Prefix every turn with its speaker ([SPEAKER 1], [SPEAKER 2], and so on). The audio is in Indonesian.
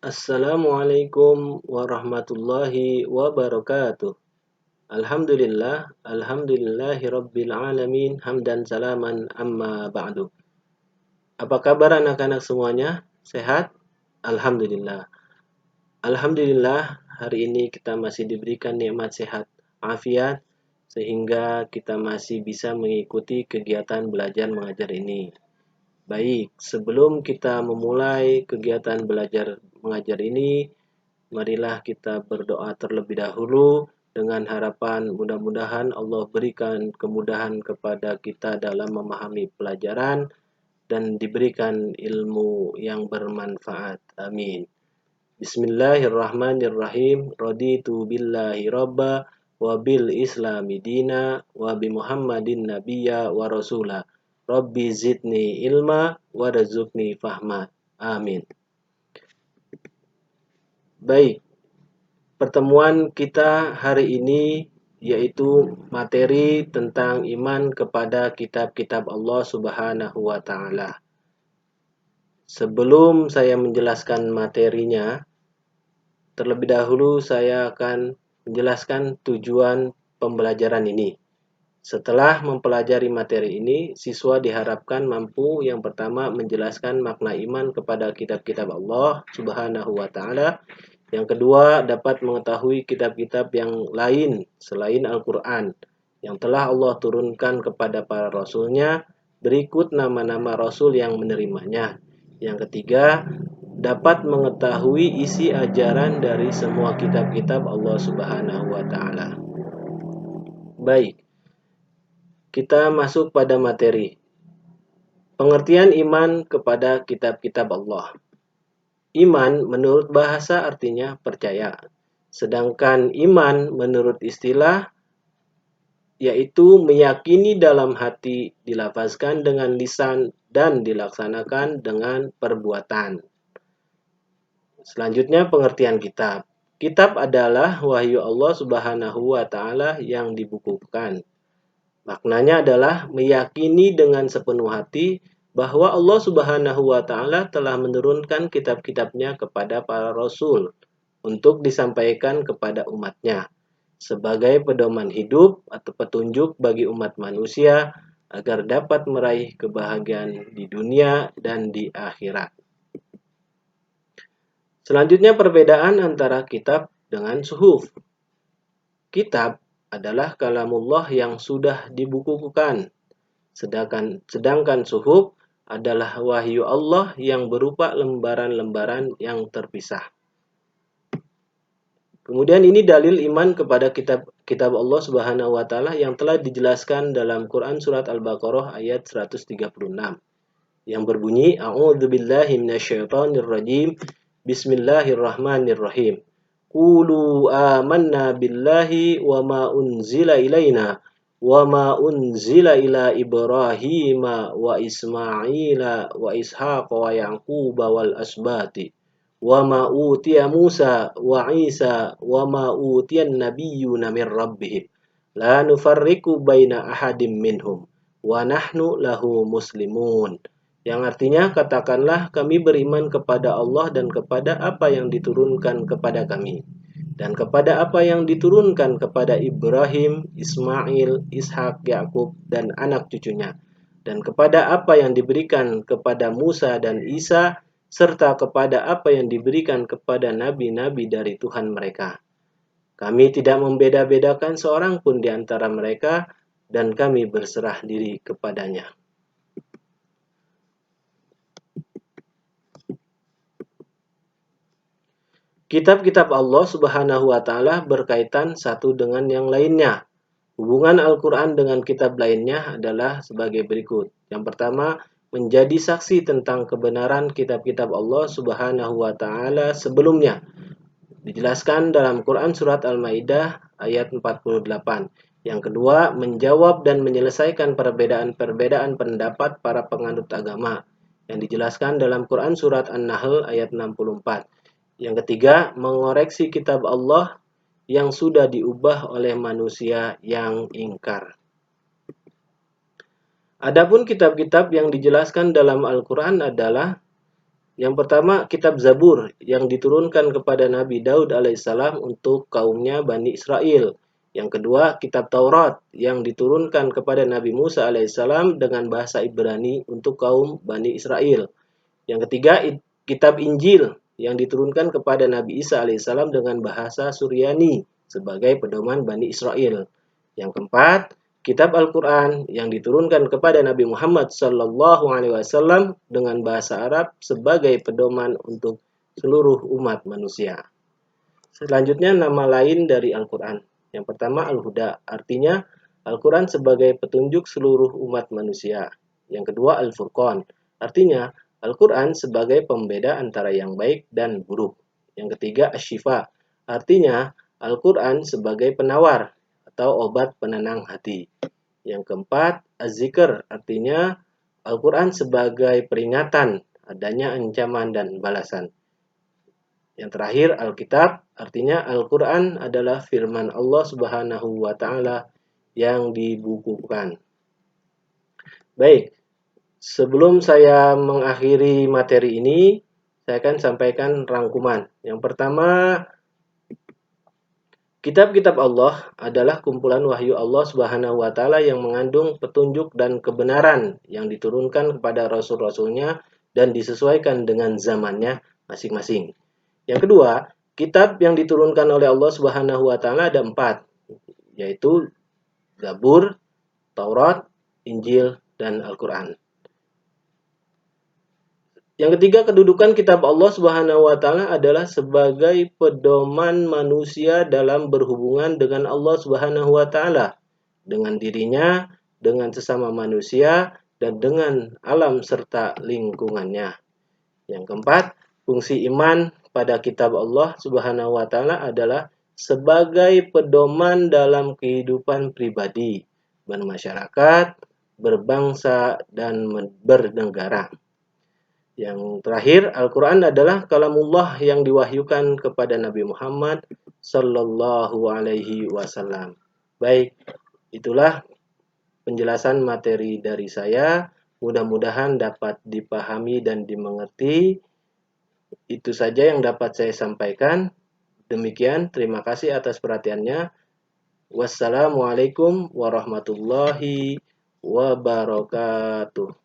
[SPEAKER 1] Assalamualaikum warahmatullahi wabarakatuh. Alhamdulillahi rabbil alamin, hamdan salaman amma ba'du. Apa kabar anak-anak semuanya? Sehat? Alhamdulillah. Alhamdulillah, hari ini kita masih diberikan nikmat sehat, afiat, sehingga kita masih bisa mengikuti kegiatan belajar mengajar ini. Baik, sebelum kita memulai kegiatan belajar mengajar ini, marilah kita berdoa terlebih dahulu dengan harapan mudah-mudahan Allah berikan kemudahan kepada kita dalam memahami pelajaran dan diberikan ilmu yang bermanfaat. Amin. Bismillahirrahmanirrahim. Raditu billahi rabba wa bil islami dina wa bi Muhammadin nabiyya wa rasula. Rabbi zidni ilma wa razukni fahma. Amin. Baik, pertemuan kita hari ini yaitu materi tentang iman kepada kitab-kitab Allah Subhanahu wa taala. Sebelum saya menjelaskan materinya, terlebih dahulu saya akan menjelaskan tujuan pembelajaran ini. Setelah mempelajari materi ini, siswa diharapkan mampu yang pertama menjelaskan makna iman kepada kitab-kitab Allah Subhanahu wa taala. Yang kedua, dapat mengetahui kitab-kitab yang lain selain Al-Quran yang telah Allah turunkan kepada para rasulnya, berikut nama-nama rasul yang menerimanya. Yang ketiga, dapat mengetahui isi ajaran dari semua kitab-kitab Allah Subhanahu wa taala. Baik, kita masuk pada materi. Pengertian iman kepada kitab-kitab Allah. Iman menurut bahasa artinya percaya. Sedangkan iman menurut istilah yaitu meyakini dalam hati, dilafazkan dengan lisan dan dilaksanakan dengan perbuatan. Selanjutnya pengertian kitab. Kitab adalah wahyu Allah Subhanahu wa taala yang dibukukan. Maknanya adalah meyakini dengan sepenuh hati bahwa Allah Subhanahu wa taala telah menurunkan kitab-kitabnya kepada para rasul untuk disampaikan kepada umatnya sebagai pedoman hidup atau petunjuk bagi umat manusia agar dapat meraih kebahagiaan di dunia dan di akhirat. Selanjutnya perbedaan antara kitab dengan suhuf. Kitab adalah kalamullah yang sudah dibukukan, sedangkan suhuf adalah wahyu Allah yang berupa lembaran-lembaran yang terpisah. Kemudian ini dalil iman kepada kitab Allah Subhanahu wa taala yang telah dijelaskan dalam Quran surat Al-Baqarah ayat 136 yang berbunyi A'udzubillahi minasyaitonirrajim. Bismillahirrahmanirrahim. Qulu amanna billahi wa ma unzila ilaina wa ma unzila ila Ibrahima wa Ismaila wa Ishaq wa Yaquba wal asbati wa ma utiya Musa wa Isa wa ma utiyan nabiyyuna min rabbihim la nufarriqu baina ahadim minhum wa nahnu lahu muslimun. Yang artinya katakanlah kami beriman kepada Allah dan kepada apa yang diturunkan kepada kami dan kepada apa yang diturunkan kepada Ibrahim, Ismail, Ishak, Yakub dan anak cucunya dan kepada apa yang diberikan kepada Musa dan Isa serta kepada apa yang diberikan kepada nabi-nabi dari Tuhan mereka. Kami tidak membeda-bedakan seorang pun di antara mereka dan kami berserah diri kepadanya. Kitab-kitab Allah Subhanahu wa taala berkaitan satu dengan yang lainnya. Hubungan Al-Quran dengan kitab lainnya adalah sebagai berikut. Yang pertama, menjadi saksi tentang kebenaran kitab-kitab Allah Subhanahu wa taala sebelumnya. Dijelaskan dalam Quran surat Al-Maidah ayat 48. Yang kedua, menjawab dan menyelesaikan perbedaan-perbedaan pendapat para penganut agama. Yang dijelaskan dalam Quran surat An-Nahl ayat 64. Yang ketiga, mengoreksi kitab Allah yang sudah diubah oleh manusia yang ingkar. Adapun kitab-kitab yang dijelaskan dalam Al-Quran adalah Yang pertama, kitab Zabur yang diturunkan kepada Nabi Daud alaihissalam untuk kaumnya Bani Israel. Yang kedua, kitab Taurat yang diturunkan kepada Nabi Musa alaihissalam dengan bahasa Ibrani untuk kaum Bani Israel. Yang ketiga, kitab Injil yang diturunkan kepada Nabi Isa alaihissalam dengan bahasa Suryani sebagai pedoman Bani Israel. Yang keempat, kitab Al-Quran yang diturunkan kepada Nabi Muhammad SAW dengan bahasa Arab sebagai pedoman untuk seluruh umat manusia. Selanjutnya, nama lain dari Al-Quran. Yang pertama, Al-Huda, artinya Al-Quran sebagai petunjuk seluruh umat manusia. Yang kedua, Al-Furqan, artinya Al-Quran sebagai pembeda antara yang baik dan buruk. Yang ketiga, Asy-Syifa, artinya Al-Quran sebagai penawar atau obat penenang hati. Yang keempat, Az-Zikr, artinya Al-Quran sebagai peringatan adanya ancaman dan balasan. Yang terakhir, Alkitab, artinya Al-Quran adalah firman Allah Subhanahu wa Ta'ala yang dibukukan. Baik, sebelum saya mengakhiri materi ini, saya akan sampaikan rangkuman. Yang pertama, kitab-kitab Allah adalah kumpulan wahyu Allah Subhanahu wa Ta'ala yang mengandung petunjuk dan kebenaran yang diturunkan kepada rasul-rasulnya dan disesuaikan dengan zamannya masing-masing. Yang kedua, kitab yang diturunkan oleh Allah Subhanahu wa Ta'ala ada 4, yaitu Zabur, Taurat, Injil, dan Al-Quran. Yang ketiga, kedudukan kitab Allah Subhanahu wa Ta'ala adalah sebagai pedoman manusia dalam berhubungan dengan Allah Subhanahu wa Ta'ala, dengan dirinya, dengan sesama manusia, dan dengan alam serta lingkungannya. Yang keempat, fungsi iman pada kitab Allah Subhanahu wa Ta'ala adalah sebagai pedoman dalam kehidupan pribadi, bermasyarakat, berbangsa, dan bernegara. Yang terakhir, Al-Quran adalah kalamullah yang diwahyukan kepada Nabi Muhammad Sallallahu Alaihi Wasallam. Baik, itulah penjelasan materi dari saya. Mudah-mudahan dapat dipahami dan dimengerti. Itu saja yang dapat saya sampaikan. Demikian, terima kasih atas perhatiannya. Wassalamualaikum warahmatullahi wabarakatuh.